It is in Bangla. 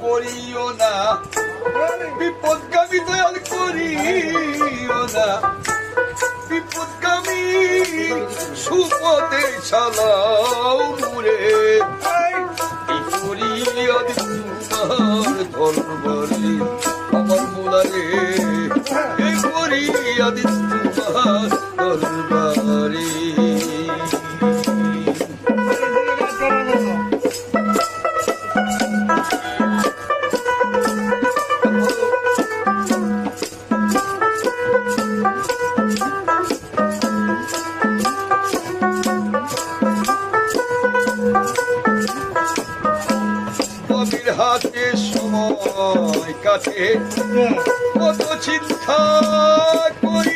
করিও না, বিপদগামী দয়াল করিও না, বিপদগামী সুপথে চালাও মুরে। এই করিয়া তোমার ধর্মরে আমার মোলারে, এই করিয়া তোমার দরবারে। হাতে সময় কাটে কত চিন্তা করি